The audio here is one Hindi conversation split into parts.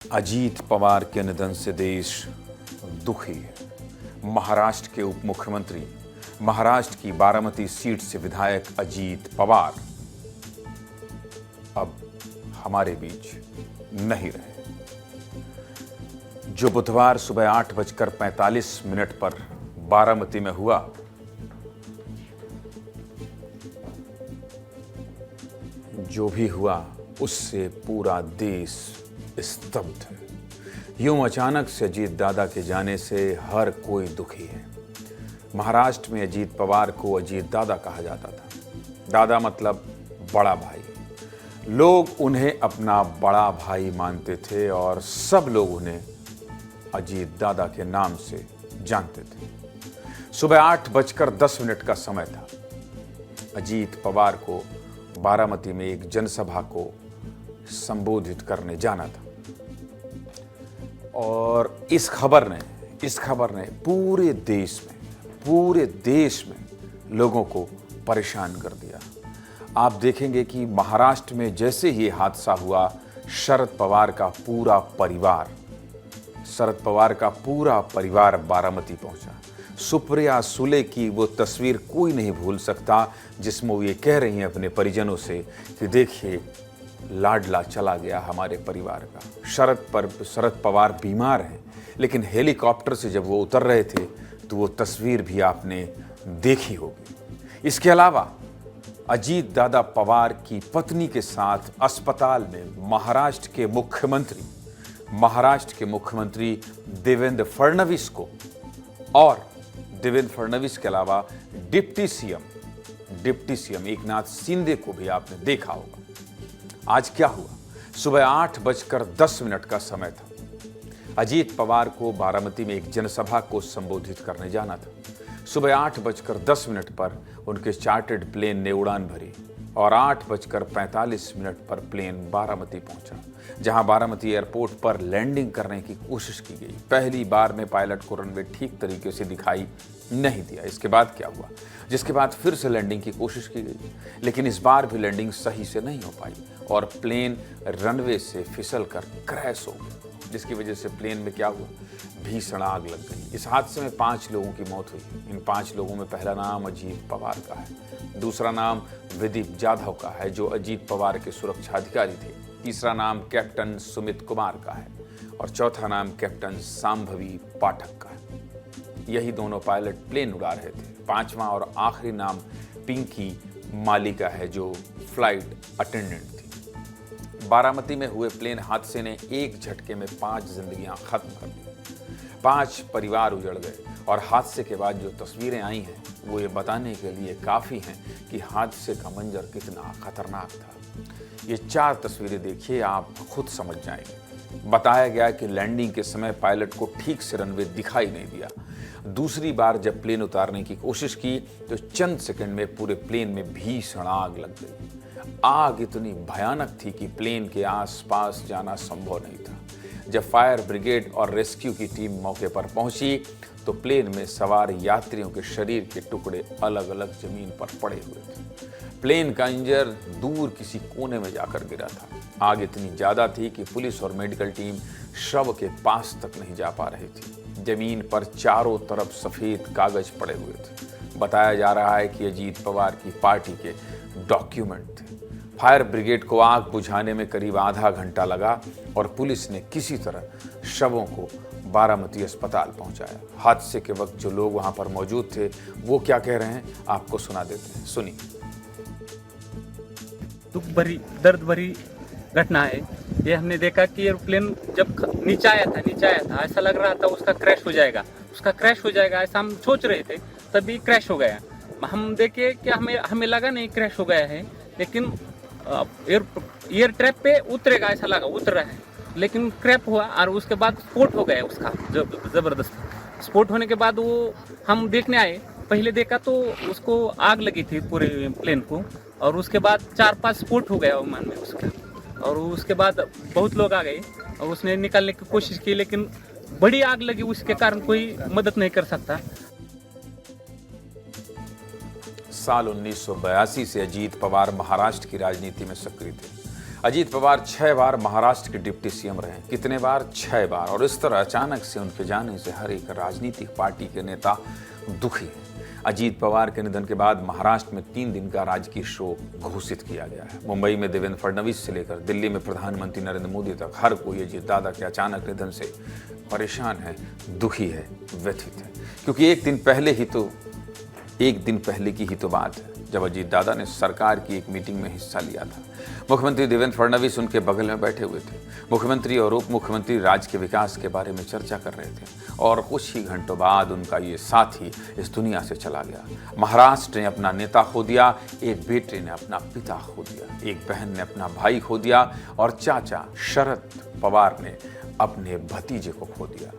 अजीत पवार के निधन से देश दुखी है। महाराष्ट्र के उप मुख्यमंत्री, महाराष्ट्र की बारामती सीट से विधायक अजीत पवार अब हमारे बीच नहीं रहे। जो बुधवार सुबह 8:45 पर बारामती में हुआ, जो भी हुआ उससे पूरा देश स्तब्ध है। यूं अचानक से अजीत दादा के जाने से हर कोई दुखी है। महाराष्ट्र में अजीत पवार को अजीत दादा कहा जाता था। दादा मतलब बड़ा भाई। लोग उन्हें अपना बड़ा भाई मानते थे और सब लोग उन्हें अजीत दादा के नाम से जानते थे। सुबह 8:10 का समय था। अजीत पवार को बारामती में एक जनसभा को संबोधित करने जाना था और इस खबर ने पूरे देश में लोगों को परेशान कर दिया। आप देखेंगे कि महाराष्ट्र में जैसे ही हादसा हुआ, शरद पवार का पूरा परिवार बारामती पहुंचा। सुप्रिया सुले की वो तस्वीर कोई नहीं भूल सकता जिसमें वो ये कह रही हैं अपने परिजनों से कि देखिए, लाडला चला गया हमारे परिवार का। शरद पवार बीमार हैं, लेकिन हेलीकॉप्टर से जब वो उतर रहे थे तो वो तस्वीर भी आपने देखी होगी। इसके अलावा अजीत दादा पवार की पत्नी के साथ अस्पताल में महाराष्ट्र के मुख्यमंत्री देवेंद्र फडणवीस को और देवेंद्र फडणवीस के अलावा डिप्टी सीएम एकनाथ शिंदे को भी आपने देखा होगा। आज क्या हुआ? सुबह 8:10 का समय था। अजीत पवार को बारामती में एक जनसभा को संबोधित करने जाना था। सुबह 8:10 पर उनके चार्टर्ड प्लेन ने उड़ान भरी और 8:45 पर प्लेन बारामती पहुंचा, जहां बारामती एयरपोर्ट पर लैंडिंग करने की कोशिश की गई। पहली बार में पायलट को रनवे ठीक तरीके से दिखाई नहीं दिया। इसके बाद क्या हुआ? जिसके बाद फिर से लैंडिंग की कोशिश की गई, लेकिन इस बार भी लैंडिंग सही से नहीं हो पाई और प्लेन रनवे से फिसल कर क्रैश हो गया, जिसकी वजह से प्लेन में क्या हुआ? भीषण आग लग गई। इस हादसे में 5 लोगों की मौत हुई। इन 5 लोगों में पहला नाम अजीत पवार का है, दूसरा नाम विदीप जाधव का है जो अजीत पवार के सुरक्षा अधिकारी थे, तीसरा नाम कैप्टन सुमित कुमार का है और चौथा नाम कैप्टन सांभवी पाठक का है। यही दोनों पायलट प्लेन उड़ा रहे थे। 5वां और आखिरी नाम पिंकी माली का है जो फ्लाइट अटेंडेंट थी। बारामती में हुए प्लेन हादसे ने एक झटके में 5 जिंदगियां खत्म कर दी। 5 परिवार उजड़ गए और हादसे के बाद जो तस्वीरें आई हैं वो ये बताने के लिए काफ़ी हैं कि हादसे का मंजर कितना खतरनाक था। ये 4 तस्वीरें देखिए, आप खुद समझ जाएंगे। बताया गया कि लैंडिंग के समय पायलट को ठीक से रनवे दिखाई नहीं दिया। दूसरी बार जब प्लेन उतारने की कोशिश की तो चंद सेकंड में पूरे प्लेन में भीषण आग लग गई। आग इतनी भयानक थी कि प्लेन के आसपास जाना संभव नहीं था। जब फायर ब्रिगेड और रेस्क्यू की टीम मौके पर पहुंची तो प्लेन में सवार यात्रियों के शरीर के टुकड़े अलग अलग जमीन पर पड़े हुए थे। प्लेन का इंजन दूर किसी कोने में जाकर गिरा था। आग इतनी ज्यादा थी कि पुलिस और मेडिकल टीम शव के पास तक नहीं जा पा रही थी। जमीन पर चारों तरफ सफेद कागज पड़े हुए थे। बताया जा रहा है कि अजीत पवार की पार्टी के डॉक्यूमेंट थे। फायर ब्रिगेड को आग बुझाने में करीब आधा घंटा लगा और पुलिस ने किसी तरह शवों को बारामती अस्पताल पहुंचाया। हादसे के वक्त जो लोग वहां पर मौजूद थे वो क्या कह रहे हैं आपको सुना देते हैं, सुनिए। दुख भरी, दर्द भरी घटना है ये। हमने देखा कि एयरप्लेन जब नीचे आया था ऐसा लग रहा था उसका क्रैश हो जाएगा ऐसा हम सोच रहे थे, तभी क्रैश हो गया। हम देखे कि हमें लगा नहीं क्रैश हो गया है, लेकिन एयर ट्रैप पे उतरेगा ऐसा लगा, उतर रहा है, लेकिन क्रैश हुआ और उसके बाद स्फोट हो गया उसका जबरदस्त। स्फोट होने के बाद वो हम देखने आए, पहले देखा तो उसको आग लगी थी पूरे प्लेन को और उसके बाद 4-5 स्फोट हो गया विमान में उसका। और उसके बाद बहुत लोग आ गए और उसने निकालने की कोशिश की, लेकिन बड़ी आग लगी, उसके कारण कोई मदद नहीं कर सकता। साल 1982 से अजीत पवार महाराष्ट्र की राजनीति में सक्रिय थे। अजीत पवार 6 बार महाराष्ट्र के डिप्टी सीएम रहे। कितने बार? 6 बार। और इस तरह अचानक से उनके जाने से हर एक राजनीतिक पार्टी के नेता दुखी हैं। अजीत पवार के निधन के बाद महाराष्ट्र में 3 दिन का राजकीय शोक घोषित किया गया है। मुंबई में देवेंद्र फडणवीस से लेकर दिल्ली में प्रधानमंत्री नरेंद्र मोदी तक हर कोई अजीत दादा के अचानक निधन से परेशान है, दुखी है, व्यथित है। क्योंकि एक दिन पहले की ही तो बात है जब अजीत दादा ने सरकार की एक मीटिंग में हिस्सा लिया था। मुख्यमंत्री देवेंद्र फडणवीस उनके बगल में बैठे हुए थे। मुख्यमंत्री और उप मुख्यमंत्री राज्य के विकास के बारे में चर्चा कर रहे थे और कुछ ही घंटों बाद उनका ये साथी इस दुनिया से चला गया। महाराष्ट्र ने अपना नेता खो दिया, एक बेटे ने अपना पिता खो दिया, एक बहन ने अपना भाई खो दिया और चाचा शरद पवार ने अपने भतीजे को खो दिया।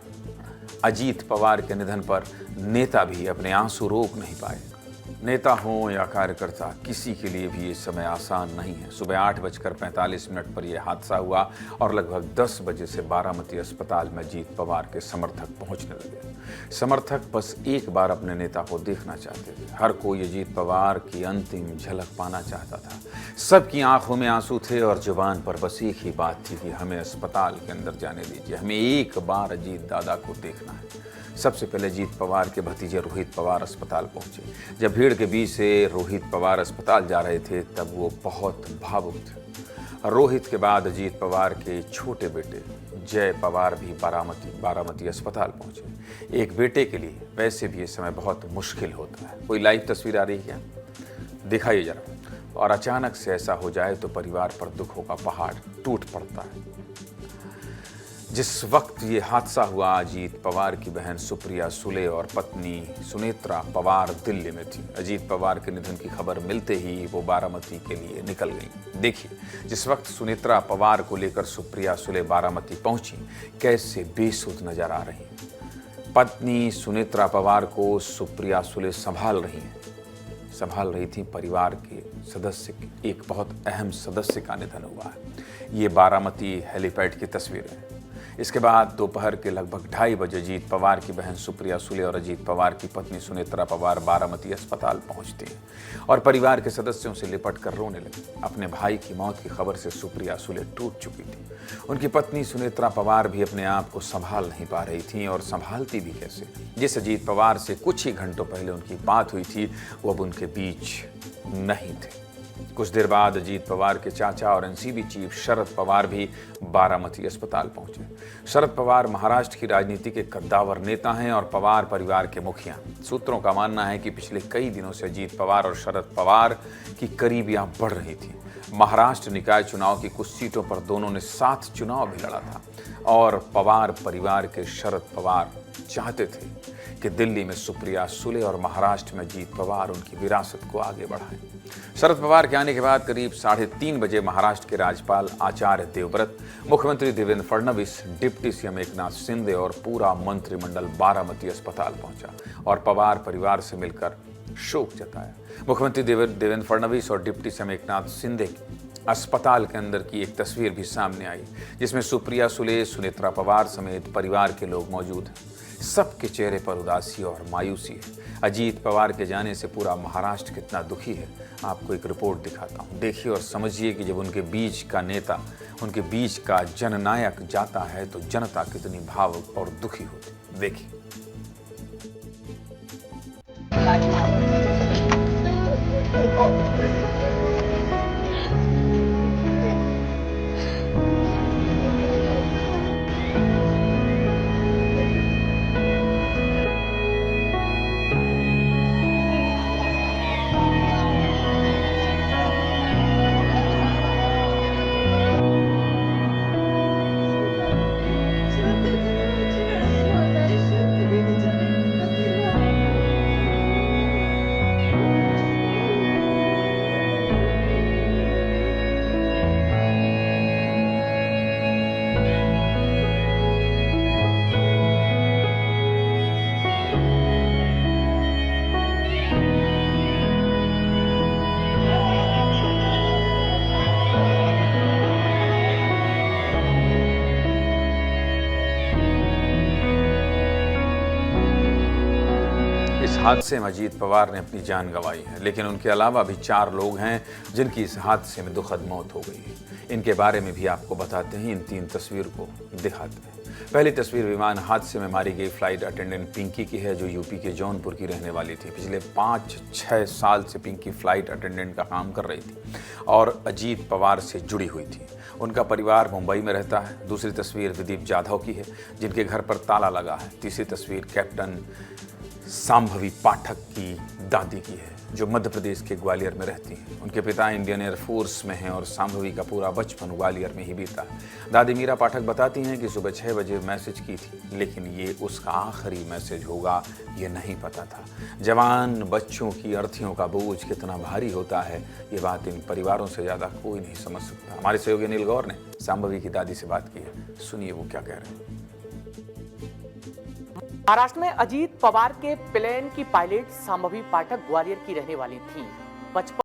अजीत पवार के निधन पर नेता भी अपने आंसू रोक नहीं पाए। नेता हो या कार्यकर्ता, किसी के लिए भी ये समय आसान नहीं है। सुबह 8:45 पर यह हादसा हुआ और लगभग 10 बजे से बारामती अस्पताल में अजीत पवार के समर्थक पहुंचने लगे। समर्थक बस एक बार अपने नेता को देखना चाहते थे। हर कोई अजीत पवार की अंतिम झलक पाना चाहता था। सबकी आंखों में आंसू थे और जुबान पर बस एक ही बात थी कि हमें अस्पताल के अंदर जाने दीजिए, हमें एक बार अजीत दादा को देखना है। सबसे पहले अजीत पवार के भतीजे रोहित पवार अस्पताल पहुंचे। जब भीड़ के बीच से रोहित पवार अस्पताल जा रहे थे तब वो बहुत भावुक थे। रोहित के बाद अजीत पवार के छोटे बेटे जय पवार भी बारामती अस्पताल पहुंचे। एक बेटे के लिए वैसे भी ये समय बहुत मुश्किल होता है। कोई लाइव तस्वीर आ रही है क्या? दिखाइए जरा। और अचानक से ऐसा हो जाए तो परिवार पर दुखों का पहाड़ टूट पड़ता है। जिस वक्त ये हादसा हुआ, अजीत पवार की बहन सुप्रिया सुले और पत्नी सुनेत्रा पवार दिल्ली में थी। अजीत पवार के निधन की खबर मिलते ही वो बारामती के लिए निकल गई। देखिए, जिस वक्त सुनेत्रा पवार को लेकर सुप्रिया सुले बारामती पहुंची, कैसे बेसुध नजर आ रही। पत्नी सुनेत्रा पवार को सुप्रिया सुले संभाल रही थी। परिवार के सदस्य, एक बहुत अहम सदस्य का निधन हुआ है। ये बारामती हेलीपैड की तस्वीर है। इसके बाद दोपहर के लगभग 2:30 बजे अजीत पवार की बहन सुप्रिया सुले और अजीत पवार की पत्नी सुनेत्रा पवार बारामती अस्पताल पहुंचती हैं और परिवार के सदस्यों से लिपट कर रोने लगी। अपने भाई की मौत की खबर से सुप्रिया सुले टूट चुकी थी। उनकी पत्नी सुनेत्रा पवार भी अपने आप को संभाल नहीं पा रही थी और संभालती भी कैसे। जिस अजीत पवार से कुछ ही घंटों पहले उनकी बात हुई थी वो अब उनके बीच नहीं थे। कुछ देर बाद अजीत पवार के चाचा और एनसीबी चीफ शरद पवार भी बारामती अस्पताल पहुंचे। शरद पवार महाराष्ट्र की राजनीति के कद्दावर नेता हैं और पवार परिवार के मुखिया। सूत्रों का मानना है कि पिछले कई दिनों से अजीत पवार और शरद पवार की करीबियां बढ़ रही थी। महाराष्ट्र निकाय चुनाव की कुछ सीटों पर दोनों ने साथ चुनाव भी लड़ा था और पवार परिवार के शरद पवार चाहते थे कि दिल्ली में सुप्रिया सुले और महाराष्ट्र में अजीत पवार उनकी विरासत को आगे बढ़ाएं। शरद पवार के आने के बाद करीब 3:30 बजे महाराष्ट्र के राज्यपाल आचार्य देवव्रत, मुख्यमंत्री देवेंद्र फडणवीस, डिप्टी सीएम एकनाथ शिंदे और पूरा मंत्रिमंडल बारामती अस्पताल पहुंचा और पवार परिवार से मिलकर शोक जताया। मुख्यमंत्री देवेंद्र फडणवीस और डिप्टी सीएम एकनाथ शिंदे अस्पताल के अंदर की एक तस्वीर भी सामने आई जिसमें सुप्रिया सुले, सुनेत्रा पवार समेत परिवार के लोग मौजूद हैं। सबके चेहरे पर उदासी और मायूसी है। अजीत पवार के जाने से पूरा महाराष्ट्र कितना दुखी है, आपको एक रिपोर्ट दिखाता हूँ। देखिए और समझिए कि जब उनके बीच का नेता, उनके बीच का जननायक जाता है तो जनता कितनी भावुक और दुखी होती। देखिए। हादसे में अजीत पवार ने अपनी जान गंवाई है, लेकिन उनके अलावा भी 4 लोग हैं जिनकी इस हादसे में दुखद मौत हो गई है। इनके बारे में भी आपको बताते हैं, इन 3 तस्वीर को दिखाते हैं। पहली तस्वीर विमान हादसे में मारी गई फ्लाइट अटेंडेंट पिंकी की है, जो यूपी के जौनपुर की रहने वाली थी। पिछले 5-6 साल से पिंकी फ्लाइट अटेंडेंट का काम कर रही थी और अजीत पवार से जुड़ी हुई थी। उनका परिवार मुंबई में रहता है। दूसरी तस्वीर विदीप जाधव की है, जिनके घर पर ताला लगा है। तीसरी तस्वीर कैप्टन सांभवी पाठक की दादी की है, जो मध्य प्रदेश के ग्वालियर में रहती हैं। उनके पिता इंडियन एयरफोर्स में हैं और सांभवी का पूरा बचपन ग्वालियर में ही बीता है। दादी मीरा पाठक बताती हैं कि सुबह 6 बजे मैसेज की थी, लेकिन ये उसका आखिरी मैसेज होगा ये नहीं पता था। जवान बच्चों की अर्थियों का बोझ कितना भारी होता है, ये बात इन परिवारों से ज़्यादा कोई नहीं समझ सकता। हमारे सहयोगी अनिल गौर ने सांभवी की दादी से बात की है, सुनिए वो क्या कह रहे हैं। महाराष्ट्र में अजीत पवार के प्लेन की पायलट सांभवी पाठक ग्वालियर की रहने वाली थी। बचपन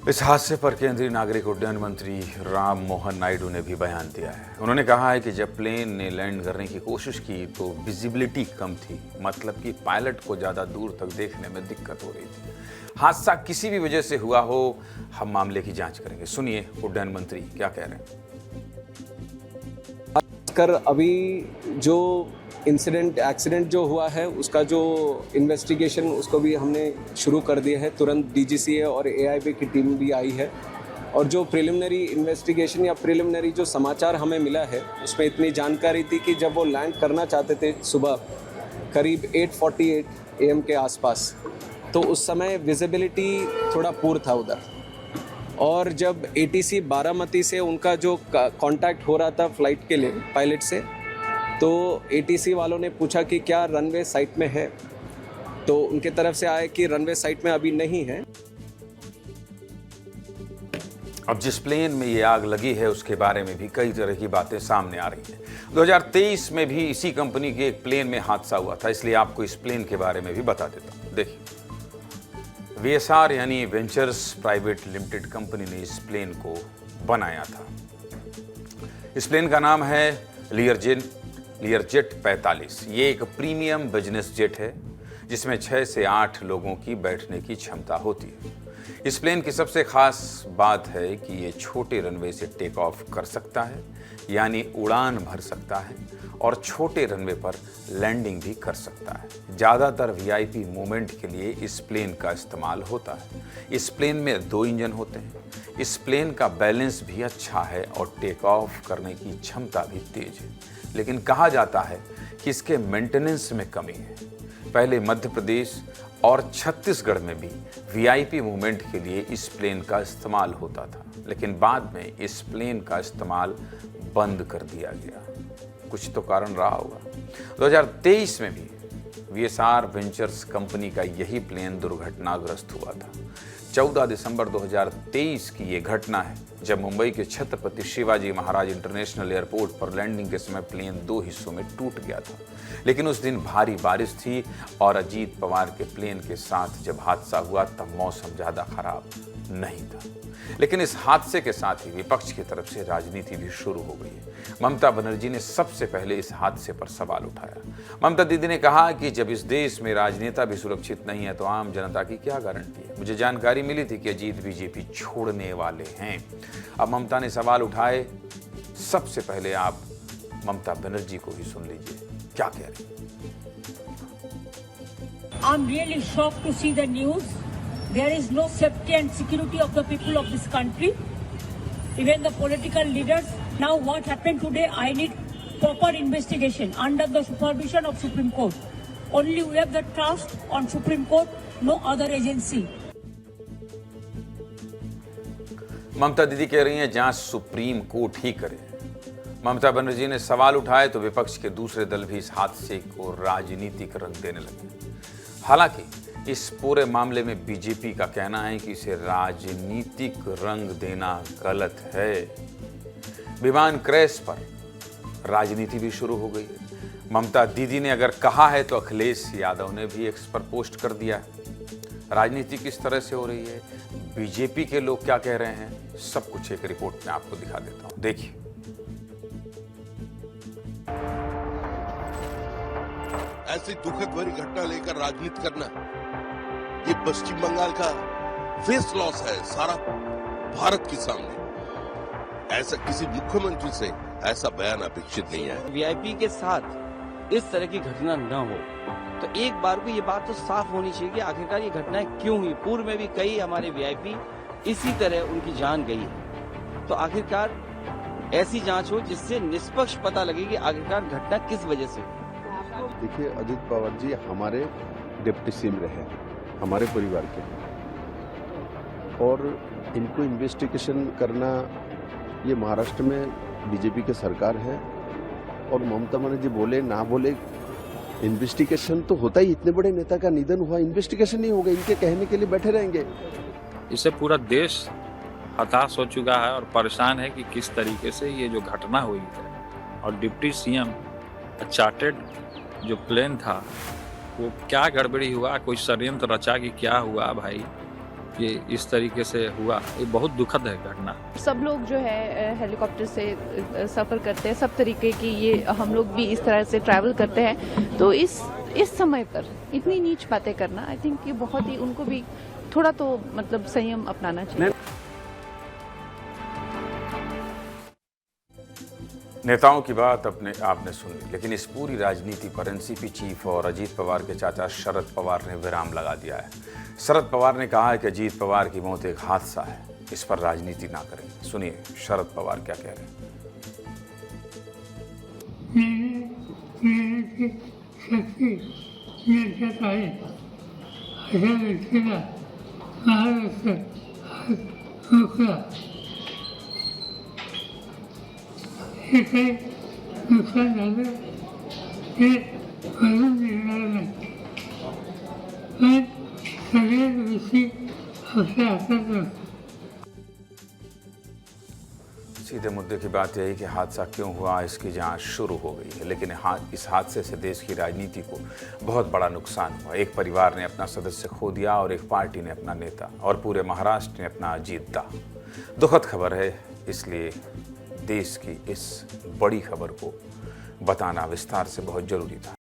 इस हादसे पर केंद्रीय नागरिक उड्डयन मंत्री राम मोहन नायडू ने भी बयान दिया है। उन्होंने कहा है कि जब प्लेन ने लैंड करने की कोशिश की तो विजिबिलिटी कम थी, मतलब कि पायलट को ज़्यादा दूर तक देखने में दिक्कत हो रही थी। हादसा किसी भी वजह से हुआ हो, हम मामले की जांच करेंगे। सुनिए उड्डयन मंत्री क्या कह रहे हैं। कर अभी जो एक्सीडेंट जो हुआ है उसका जो इन्वेस्टिगेशन उसको भी हमने शुरू कर दिया है। तुरंत डीजीसीए और एआईबी की टीम भी आई है और जो प्रिलिमिनरी इन्वेस्टिगेशन या प्रिलिमिनरी जो समाचार हमें मिला है उसमें इतनी जानकारी थी कि जब वो लैंड करना चाहते थे सुबह करीब 8:48 AM के आसपास, तो उस समय विजिबिलिटी थोड़ा पुअर था उधर। और जब ATC बारामती से उनका जो कांटेक्ट हो रहा था फ्लाइट के लिए पायलट से, तो ATC वालों ने पूछा कि क्या रनवे साइट में है, तो उनके तरफ से आया कि रनवे साइट में अभी नहीं है। अब जिस प्लेन में ये आग लगी है उसके बारे में भी कई तरह की बातें सामने आ रही हैं। 2023 में भी इसी कंपनी के एक प्लेन में हादसा हुआ था, इसलिए आपको इस प्लेन के बारे में भी बता देता हूं। देखिए, VSR यानी वेंचर्स प्राइवेट लिमिटेड कंपनी ने इस प्लेन को बनाया था। इस प्लेन का नाम है लियरजेट 45। ये एक प्रीमियम बिजनेस जेट है जिसमें 6 से 8 लोगों की बैठने की क्षमता होती है। इस प्लेन की सबसे खास बात है कि ये छोटे रनवे से टेक ऑफ कर सकता है, यानी उड़ान भर सकता है, और छोटे रनवे पर लैंडिंग भी कर सकता है। ज़्यादातर VIP मूवमेंट के लिए इस प्लेन का इस्तेमाल होता है। इस प्लेन में 2 इंजन होते हैं। इस प्लेन का बैलेंस भी अच्छा है और टेक ऑफ करने की क्षमता भी तेज है, लेकिन कहा जाता है कि इसके मेंटेनेंस में कमी है। पहले मध्य प्रदेश और छत्तीसगढ़ में भी VIP मूवमेंट के लिए इस प्लेन का इस्तेमाल होता था, लेकिन बाद में इस प्लेन का इस्तेमाल बंद कर दिया गया। कुछ तो कारण रहा होगा। 2023 में भी VSR वेंचर्स कंपनी का यही प्लेन दुर्घटनाग्रस्त हुआ था। 14 दिसंबर 2023 की ये घटना है, जब मुंबई के छत्रपति शिवाजी महाराज इंटरनेशनल एयरपोर्ट पर लैंडिंग के समय प्लेन 2 हिस्सों में टूट गया था। लेकिन उस दिन भारी बारिश थी और अजीत पवार के प्लेन के साथ जब हादसा हुआ तब मौसम ज़्यादा खराब नहीं था। लेकिन इस हादसे के साथ ही विपक्ष की तरफ से राजनीति भी शुरू हो गई है। ममता बनर्जी ने सबसे पहले इस हादसे पर सवाल उठाया। ममता दीदी ने कहा कि जब इस देश में राजनेता भी सुरक्षित नहीं है तो आम जनता की क्या गारंटी है। मुझे जानकारी मिली थी कि अजीत बीजेपी छोड़ने वाले हैं। अब ममता ने सवाल उठाए। सबसे पहले आप ममता बनर्जी को ही सुन लीजिए क्या कह रही है। I'm really shocked to see the news. There is no safety and security of the people of this country, even the political leaders. Now what happened today, I need proper investigation under the supervision of Supreme Court. Only we have the trust on Supreme Court, no other agency. ममता दीदी कह रही हैं जांच सुप्रीम कोर्ट ही करे। ममता बनर्जी ने सवाल उठाए तो विपक्ष के दूसरे दल भी इस हादसे को राजनीतिक रंग देने लगे। हालांकि इस पूरे मामले में बीजेपी का कहना है कि इसे राजनीतिक रंग देना गलत है। विमान क्रैश पर राजनीति भी शुरू हो गई है। ममता दीदी ने अगर कहा है तो अखिलेश यादव ने भी एक्स पर पोस्ट कर दिया है। राजनीति किस तरह से हो रही है, बीजेपी के लोग क्या कह रहे हैं, सब कुछ एक रिपोर्ट में आपको दिखा देता हूं, देखिए। ऐसी दुखद भरी घटना लेकर राजनीति करना, ये पश्चिम बंगाल का फेस लॉस है सारा भारत के सामने। ऐसा किसी मुख्यमंत्री से ऐसा बयान अपेक्षित नहीं है। वीआईपी के साथ इस तरह की घटना न हो तो एक बार को ये बात तो साफ होनी चाहिए कि आखिरकार ये घटनाएं क्यों हुई। पूर्व में भी कई हमारे वीआईपी इसी तरह उनकी जान गई है, तो आखिरकार ऐसी जांच हो जिससे निष्पक्ष पता लगे कि आखिरकार घटना किस वजह से हुई। देखिए, अजित पवार जी हमारे डिप्टी सीएम रहे, हमारे परिवार के, और इनको इन्वेस्टिगेशन करना ये महाराष्ट्र में बीजेपी की सरकार है। और ममता बनर्जी बोले ना बोले, इन्वेस्टिगेशन तो होता ही। इतने बड़े नेता का निधन हुआ, इन्वेस्टिगेशन नहीं होगा, इनके कहने के लिए बैठे रहेंगे। इससे पूरा देश हताश हो चुका है और परेशान है कि किस तरीके से ये जो घटना हुई है और डिप्टी सीएम चार्टेड जो प्लेन था वो क्या गड़बड़ी हुआ, कोई षड्यंत्र रचा कि क्या हुआ भाई, ये इस तरीके से हुआ, ये बहुत दुखद है घटना। सब लोग जो है हेलीकॉप्टर से सफ़र करते हैं, सब तरीके की, ये हम लोग भी इस तरह से ट्रैवल करते हैं, तो इस समय पर इतनी नीच बातें करना, आई थिंक ये बहुत ही, उनको भी थोड़ा तो मतलब संयम अपनाना चाहिए। नेताओं की बात आपने सुनी, लेकिन इस पूरी राजनीति पर एनसीपी चीफ और अजीत पवार के चाचा शरद पवार ने विराम लगा दिया है। शरद पवार ने कहा है कि अजीत पवार की मौत एक हादसा है, इस पर राजनीति ना करें। सुनिए शरद पवार क्या कह रहे हैं। नुकसान झालं हे करून देणार नाही, पण सगळ्या गोष्टी आपल्या हातात नसतात। सीधे मुद्दे की बात यही कि हादसा क्यों हुआ, इसकी जांच शुरू हो गई है, लेकिन इस हादसे से देश की राजनीति को बहुत बड़ा नुकसान हुआ। एक परिवार ने अपना सदस्य खो दिया और एक पार्टी ने अपना नेता, और पूरे महाराष्ट्र ने अपना अजीत दा। दुखद खबर है, इसलिए देश की इस बड़ी खबर को बताना विस्तार से बहुत जरूरी था।